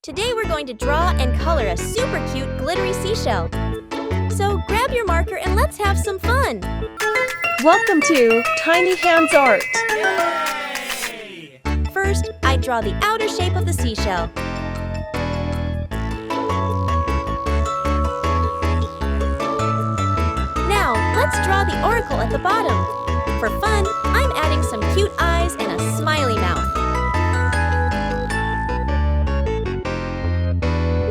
Today we're going to draw and color a super cute glittery seashell. So grab your marker and let's have some fun! Welcome to tinyhandsart. First, I draw the outer shape of the seashell. Now, let's draw the oracle at the bottom. For fun, I'm adding some cute eyes and a smiley mouth.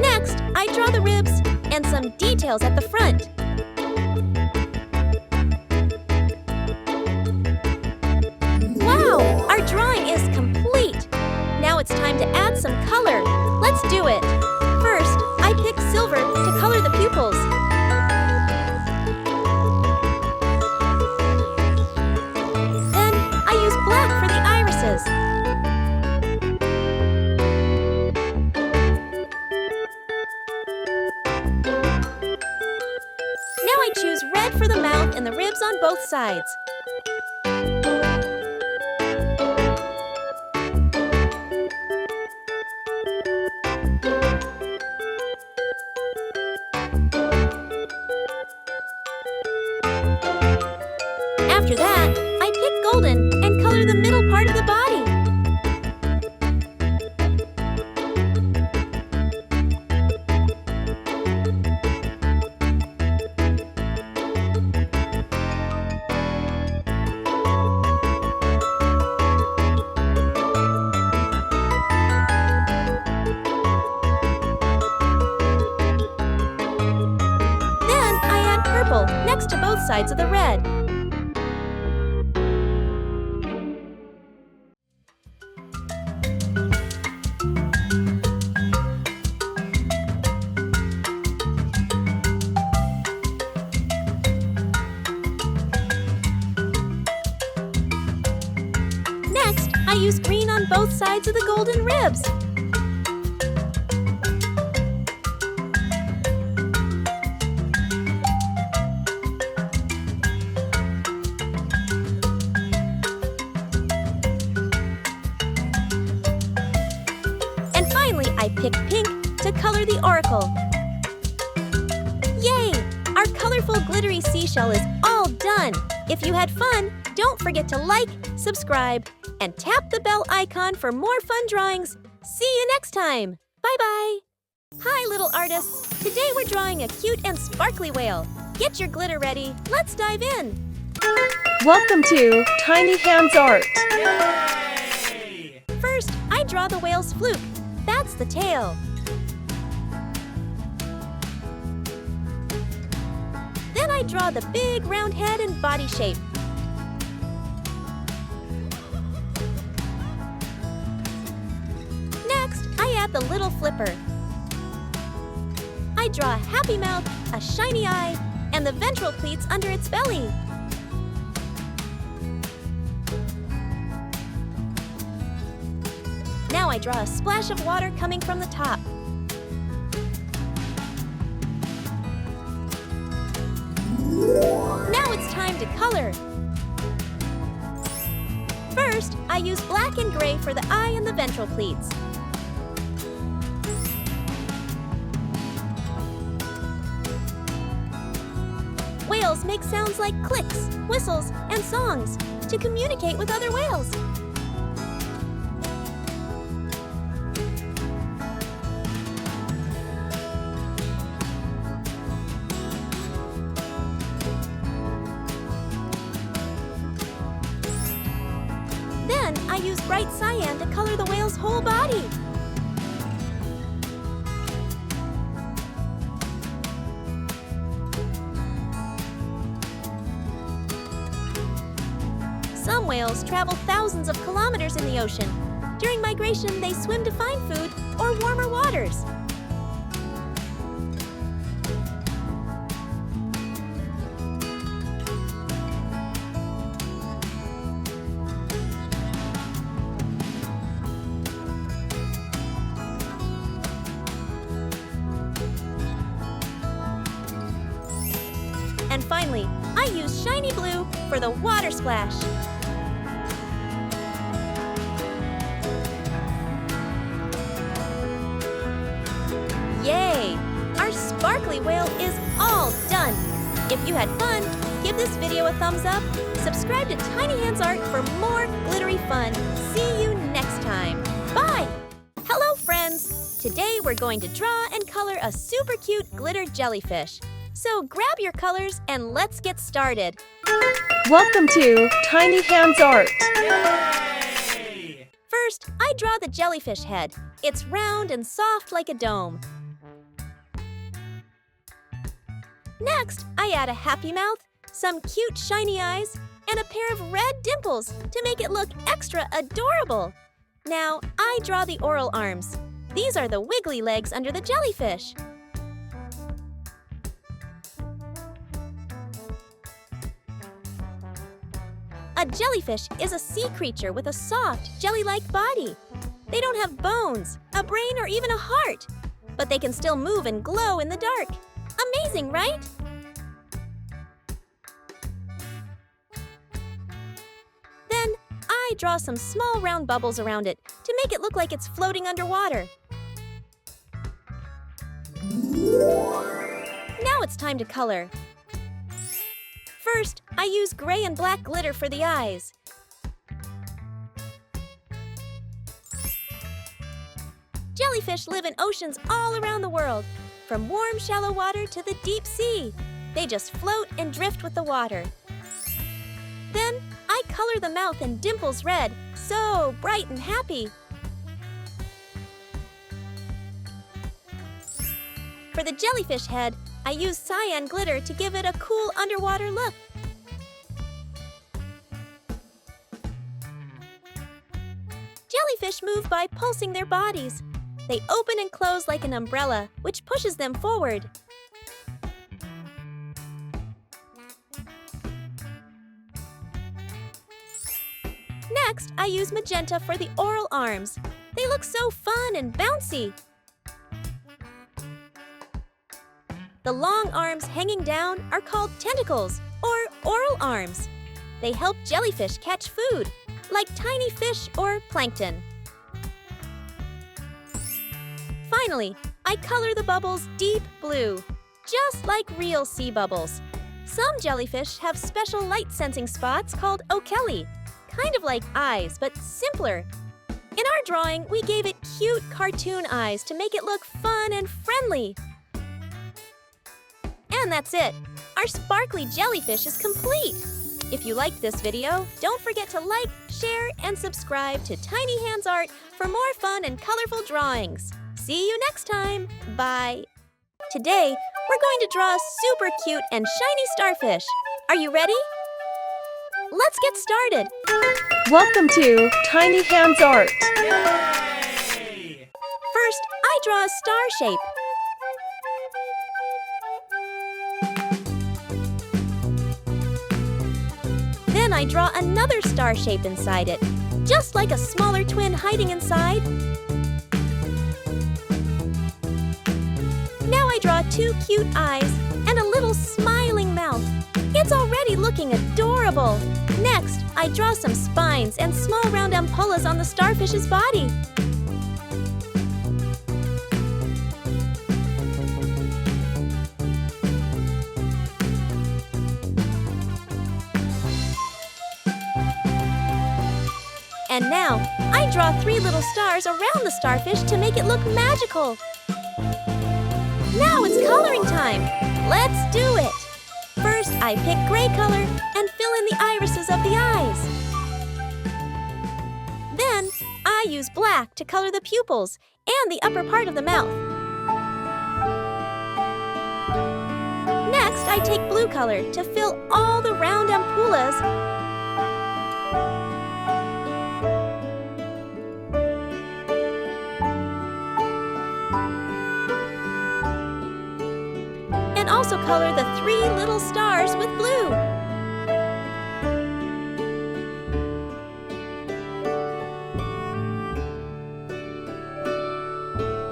Next, I draw the ribs and some details at the front. Wow! Our drawing is complete! Now it's time to add some color. Let's do it! First, I pick silver to color the pupils. Then, I use black for the irises. Now I choose red for the mouth and the ribs on both sides. After that, I pick golden and color the middle part of the body. Then I add purple next to both sides of the red. Next, I use green on both sides of the golden ribs. And finally, I pick pink to color the oracle. Yay! Our colorful glittery seashell is all done. If you had fun, don't forget to like, subscribe, and tap the bell icon for more fun drawings. See you next time. Bye-bye. Hi, little artists. Today we're drawing a cute and sparkly whale. Get your glitter ready. Let's dive in. Welcome to tinyhandsart. First, I draw the whale's fluke. That's the tail. Then I draw the big round head and body shape. Next, I add the little flipper. I draw a happy mouth, a shiny eye, and the ventral pleats under its belly. Now I draw a splash of water coming from the top. Now it's time to color. First, I use black and gray for the eye and the ventral pleats. Whales make sounds like clicks, whistles, and songs to communicate with other whales. Then I use bright cyan to color the whale's whole body. Some whales travel thousands of kilometers in the ocean. During migration, they swim to find food or warmer waters. And finally, I use shiny blue for the water splash. Yay! Our sparkly whale is all done. If you had fun, give this video a thumbs up, subscribe to Tiny Hands Art for more glittery fun. See you next time. Bye! Hello, friends! Today we're going to draw and color a super cute glitter jellyfish. So grab your colors and let's get started. Welcome to Tiny Hands Art. Yay! First, I draw the jellyfish head. It's round and soft like a dome. Next, I add a happy mouth, some cute shiny eyes, and a pair of red dimples to make it look extra adorable. Now, I draw the oral arms. These are the wiggly legs under the jellyfish. A jellyfish is a sea creature with a soft, jelly-like body. They don't have bones, a brain, or even a heart, but they can still move and glow in the dark. Amazing, right? Then, I draw some small round bubbles around it to make it look like it's floating underwater. Now it's time to color. First, I use gray and black glitter for the eyes. Jellyfish live in oceans all around the world, from warm, shallow water to the deep sea. They just float and drift with the water. Then, I color the mouth and dimples red, so bright and happy. For the jellyfish head, I use cyan glitter to give it a cool underwater look. Jellyfish move by pulsing their bodies. They open and close like an umbrella, which pushes them forward. Next, I use magenta for the oral arms. They look so fun and bouncy. The long arms hanging down are called tentacles, or oral arms. They help jellyfish catch food, like tiny fish or plankton. Finally, I color the bubbles deep blue, just like real sea bubbles. Some jellyfish have special light-sensing spots called ocelli, kind of like eyes, but simpler. In our drawing, we gave it cute cartoon eyes to make it look fun and friendly. And that's it. Our sparkly jellyfish is complete. If you liked this video, don't forget to like, share, and subscribe to Tiny Hands Art for more fun and colorful drawings. See you next time. Bye. Today, we're going to draw a super cute and shiny starfish. Are you ready? Let's get started. Welcome to Tiny Hands Art. Yay! First, I draw a star shape. Then I draw another star shape inside it, just like a smaller twin hiding inside. Now I draw two cute eyes and a little smiling mouth. It's already looking adorable. Next, I draw some spines and small round ampollas on the starfish's body. And now, I draw three little stars around the starfish to make it look magical. Now it's coloring time. Let's do it. First, I pick gray color and fill in the irises of the eyes. Then, I use black to color the pupils and the upper part of the mouth. Next, I take blue color to fill all the round ampollas. And also color the three little stars with blue.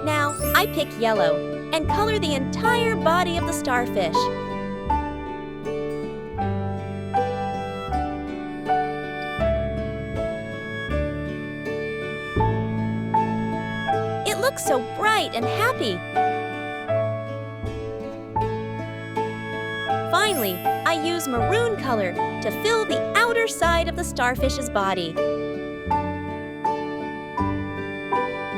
Now, I pick yellow and color the entire body of the starfish. It looks so bright and happy. Finally, I use maroon color to fill the outer side of the starfish's body.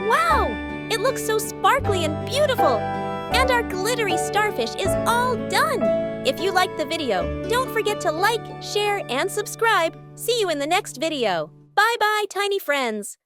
Wow! It looks so sparkly and beautiful! And our glittery starfish is all done! If you liked the video, don't forget to like, share, and subscribe. See you in the next video. Bye-bye, tiny friends!